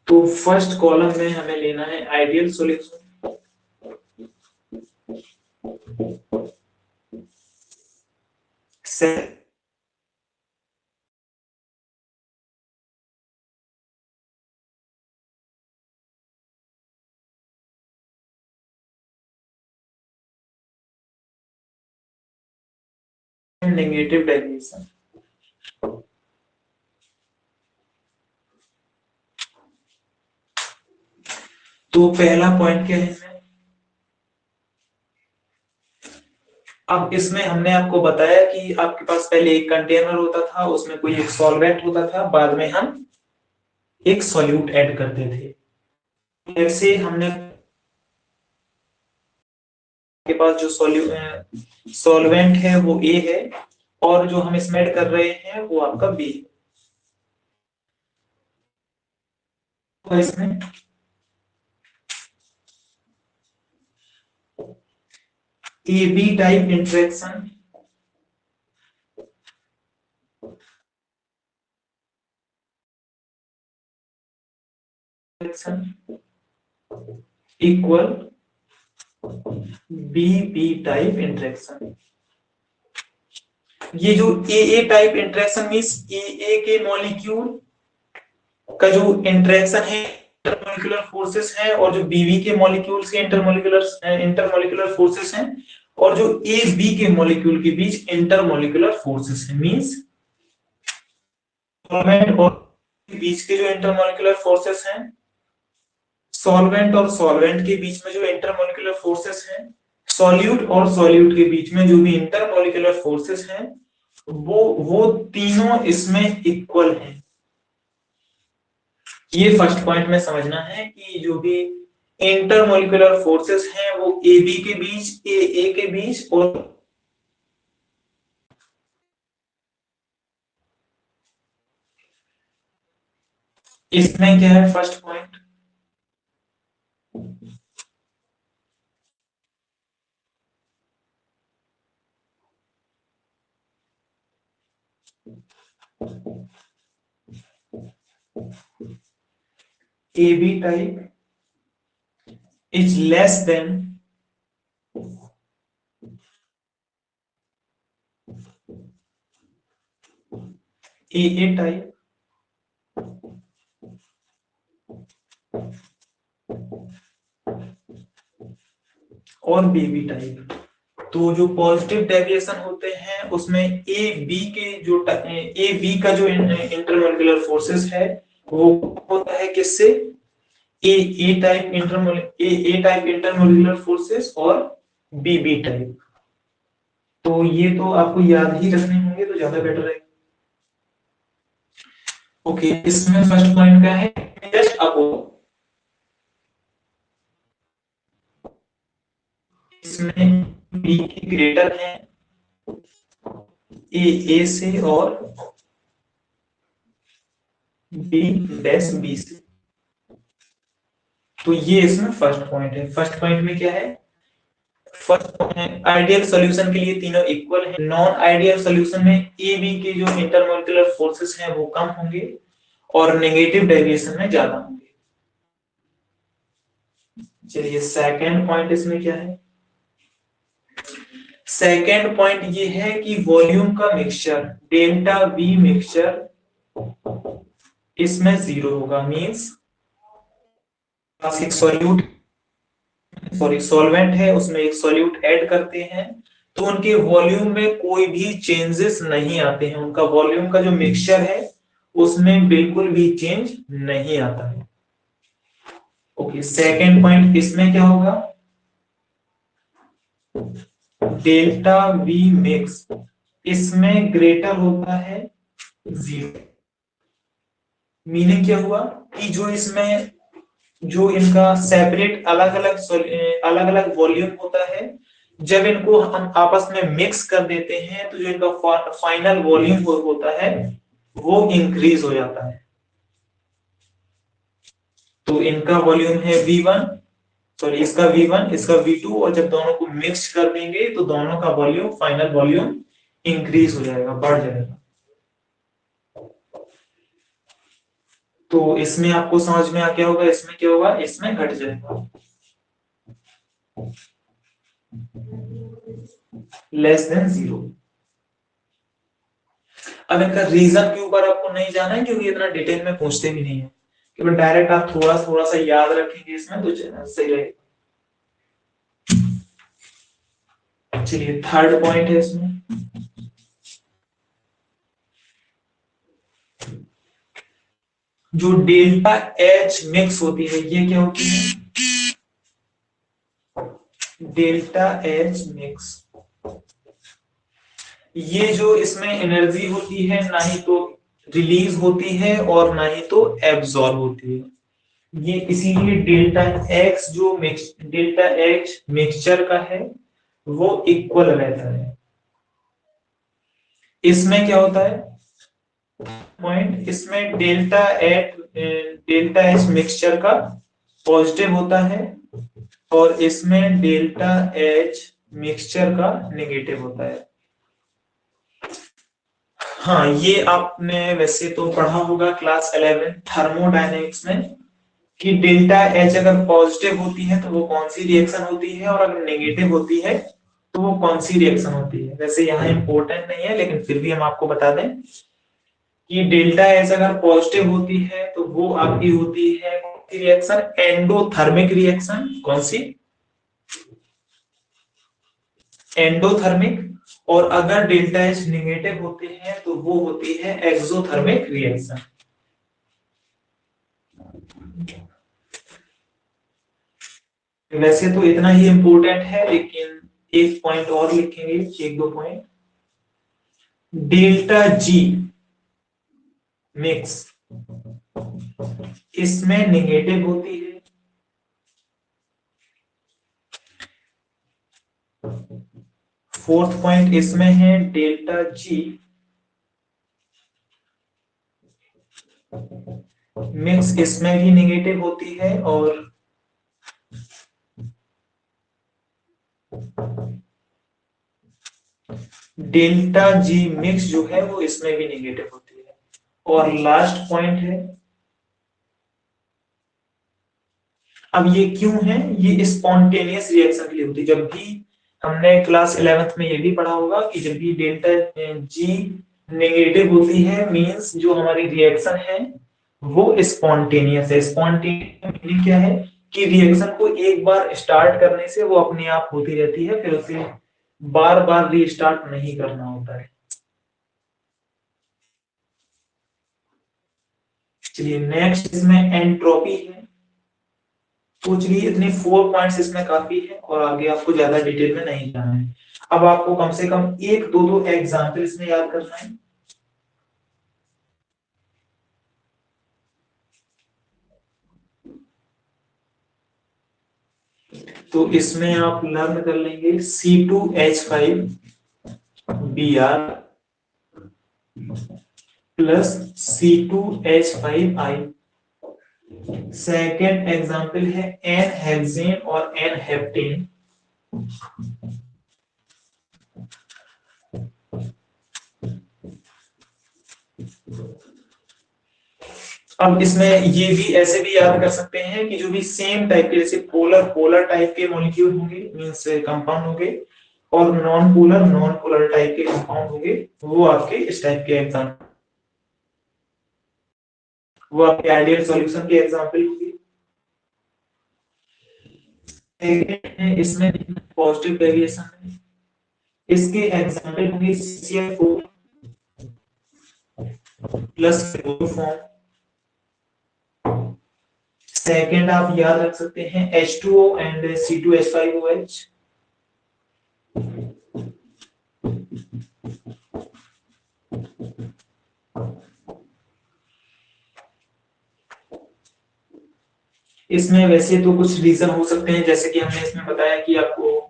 तो फर्स्ट कॉलम में हमें लेना है आइडियल सॉल्यूशन। Negative deviation. तो पहला पॉइंट क्या है इसमें? अब इसमें हमने आपको बताया कि आपके पास पहले एक कंटेनर होता था, उसमें कोई एक सॉल्वेंट होता था, बाद में हम एक सॉल्यूट ऐड करते थे। ऐसे हमने के पास जो सॉल्वेंट है वो ए है, और जो हम इसमें ऐड कर रहे हैं वो आपका बी है। तो इसमें A B type interaction equal B B type interaction. ये जो A type interaction means A के मॉलिक्यूल का जो इंटरेक्शन है, इंटरमोलिकुलर फोर्सेस है, और जो बीबी के मॉलिक्यूल्स के इंटरमोलिकुलर फोर्सेस हैं, और जो ए बी के मॉलिक्यूल के बीच इंटरमोलिकुलर फोर्सेस है, मींस सॉल्वेंट और के बीच के जो इंटरमोलिकुलर फोर्सेस हैं, सॉल्वेंट और सॉल्वेंट के बीच में जो इंटरमोलिकुलर फोर्सेस हैं, सॉल्यूट और सॉल्यूट के बीच में जो भी इंटरमोलिकुलर फोर्सेस हैं, वो तीनों इसमें इक्वल हैं। ये फर्स्ट पॉइंट में समझना है कि जो भी इंटरमोलिकुलर फोर्सेस हैं वो ए बी के बीच, ए के बीच, और इसमें क्या है first point? A B type is less than AA type और BB टाइप। तो जो पॉजिटिव डेविएशन होते हैं उसमें ए बी के जो ए बी का जो इंटरमोलिकुलर फोर्सेस है वो होता है किससे? ए टाइप इंटरमोलिकुलर फोर्सेस और बी टाइप। तो ये तो आपको याद ही रखने होंगे तो ज्यादा बेटर है। ओके, इसमें फर्स्ट पॉइंट क्या है? Just oppose. इसमें बी की ग्रेटर है ए से और बी डैश बी से। तो ये इसमें फर्स्ट पॉइंट है। फर्स्ट पॉइंट में क्या है? फर्स्ट आइडियल सॉल्यूशन के लिए तीनों इक्वल है। नॉन आइडियल सॉल्यूशन में ए बी के जो इंटरमोलिकुलर फोर्सेस हैं वो कम होंगे और नेगेटिव डेविएशन में ज्यादा होंगे। चलिए, सेकंड पॉइंट इसमें क्या है? सेकंड पॉइंट ये है कि वॉल्यूम का मिक्सचर डेल्टा वी मिक्सचर इसमें जीरो होगा। मींस एक सॉल्वेंट है, उसमें एक सॉल्यूट ऐड करते हैं तो उनके वॉल्यूम में कोई भी चेंजेस नहीं आते हैं। उनका वॉल्यूम का जो मिक्सचर है उसमें बिल्कुल भी चेंज नहीं आता है। ओके, सेकंड पॉइंट इसमें क्या होगा? डेल्टा वी मिक्स इसमें ग्रेटर होता है 0। मीनिंग क्या हुआ कि जो इसमें जो इनका सेपरेट अलग अलग वॉल्यूम होता है, जब इनको हम आपस में मिक्स कर देते हैं तो जो इनका फाइनल वॉल्यूम होता है वो इंक्रीज हो जाता है। तो इनका वॉल्यूम है V1, सॉरी इसका V1 इसका V2, और जब दोनों को मिक्स कर देंगे तो दोनों का वॉल्यूम फाइनल वॉल्यूम इंक्रीज हो जाएगा, बढ़ जाएगा। तो इसमें आपको समझ में आ क्या होगा, इसमें क्या होगा, इसमें घट जाएगा, लेस देन 0। अब इनका रीजन के ऊपर आपको नहीं जाना है क्योंकि इतना डिटेल में पूछते भी नहीं है, केवल डायरेक्ट आप थोड़ा थोड़ा सा याद रखेंगे इसमें तो सही रहेगा। चलिए थर्ड पॉइंट है इसमें, जो डेल्टा एच मिक्स होती है ये क्या होती है, डेल्टा एच मिक्स। ये जो इसमें एनर्जी होती है ना ही तो रिलीज होती है और ना ही तो एब्जॉर्ब होती है, ये इसीलिए डेल्टा एच मिक्सचर का है वो इक्वल रहता है। इसमें क्या होता है पॉइंट, इसमें डेल्टा एच मिक्सचर का पॉजिटिव होता है और इसमें डेल्टा एच मिक्सचर का नेगेटिव होता है। हाँ ये आपने वैसे तो पढ़ा होगा क्लास 11 थर्मोडायनेमिक्स में कि डेल्टा एच अगर पॉजिटिव होती है तो वो कौन सी रिएक्शन होती है और अगर नेगेटिव होती है तो वो कौन सी रिएक्शन होती है। वैसे यहाँ इंपॉर्टेंट नहीं है लेकिन फिर भी हम आपको बता दें कि डेल्टा एच अगर पॉजिटिव होती है तो वो आपकी होती है कौन सी रिएक्शन, एंडोथर्मिक रिएक्शन। कौन सी, एंडोथर्मिक। और अगर डेल्टा एच नेगेटिव होते हैं तो वो होती है एक्सोथर्मिक रिएक्शन। वैसे तो इतना ही इंपॉर्टेंट है लेकिन एक पॉइंट और लिखेंगे, एक दो पॉइंट। डेल्टा जी मिक्स इसमें नेगेटिव होती है, फोर्थ पॉइंट इसमें है डेल्टा जी मिक्स इसमें भी नेगेटिव होती है और डेल्टा जी मिक्स जो है वो इसमें भी नेगेटिव होती है। और लास्ट पॉइंट है, अब ये क्यों है, ये स्पॉन्टेनियस रिएक्शन के लिए होती है। जब भी हमने क्लास 11th में ये भी पढ़ा होगा कि जब भी डेल्टा जी नेगेटिव होती है मींस जो हमारी रिएक्शन है वो स्पॉन्टेनियस है। स्पॉन्टेनियस मीनिंग क्या है कि रिएक्शन को एक बार स्टार्ट करने से वो अपने आप होती रहती है, फिर उसे बार बार रीस्टार्ट नहीं करना होता है। चलिए नेक्स्ट इसमें एंट्रोपी है। तो चलिए इतने 4 पॉइंट्स इसमें काफी है और आगे आपको ज्यादा डिटेल में नहीं जाना है। अब आपको कम से कम एक दो दो एग्जाम्पल इसमें याद करना है। तो इसमें आप लर्न कर लेंगे C2H5Br plus C2H5I। Second example है एन हेक्सेन और एन हेप्टेन। अब इसमें ये भी ऐसे भी याद कर सकते हैं कि जो भी सेम टाइप के जैसे पोलर पोलर टाइप के मॉलिक्यूल होंगे मींस कंपाउंड होंगे और नॉन पोलर टाइप के कंपाउंड होंगे वो आपके इस टाइप के एग्जाम, वो आपके आइडियल सॉल्यूशन के एग्जांपल होंगे। इसमें पॉजिटिव डेविएशन है, इसके एग्जांपल होंगे CCl4 प्लस क्लोरोफॉर्म। सेकंड आप याद रख सकते हैं H2O एंड C2H5OH। इसमें वैसे तो कुछ रीजन हो सकते हैं, जैसे कि हमने इसमें बताया कि आपको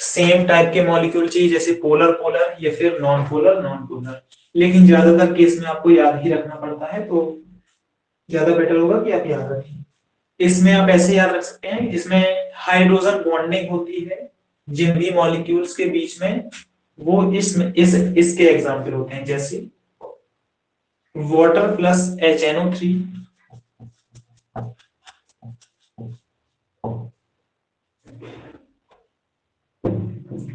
सेम टाइप के मॉलिक्यूल चाहिए, जैसे पोलर पोलर या फिर नॉन पोलर नॉन पोलर, लेकिन ज्यादातर केस में आपको याद ही रखना पड़ता है, तो ज्यादा बेटर होगा कि आप याद रखें। इसमें आप ऐसे याद रख सकते हैं, इसमें हाइड्रोजन बॉन्डिंग होती है जिन भी मॉलिक्यूल्स के बीच में, वो इसमें इसके एग्जाम्पल होते हैं, जैसे वाटर प्लस HNO3,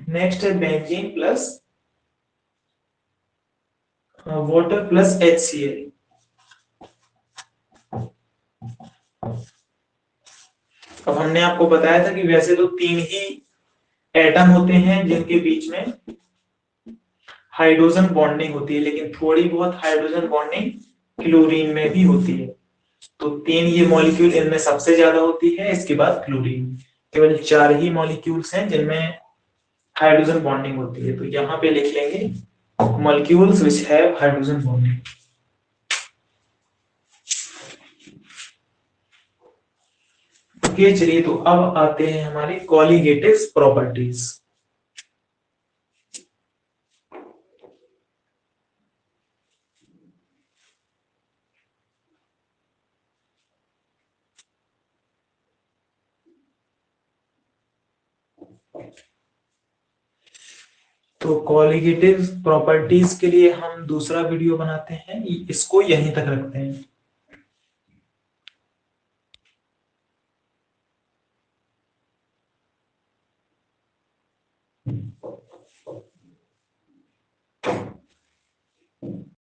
नेक्स्ट है benzene plus water plus HCl। अब हमने आपको बताया था कि वैसे तो 3 ही एटम होते हैं जिनके बीच में हाइड्रोजन बॉन्डिंग होती है, लेकिन थोड़ी बहुत हाइड्रोजन बॉन्डिंग क्लोरीन में भी होती है। तो 3 ये मॉलिक्यूल इनमें सबसे ज्यादा होती है, इसके बाद क्लोरीन। केवल 4 ही मॉलिक्यूल्स हैं जिनमें हाइड्रोजन बॉन्डिंग होती है, तो यहाँ पे लिख लेंगे molecules which have hydrogen bonding. Okay, चलिए तो अब आते हैं हमारी कोलिगेटिव प्रॉपर्टीज। तो कोलिगेटिव प्रॉपर्टीज के लिए हम दूसरा वीडियो बनाते हैं, इसको यहीं तक रखते हैं।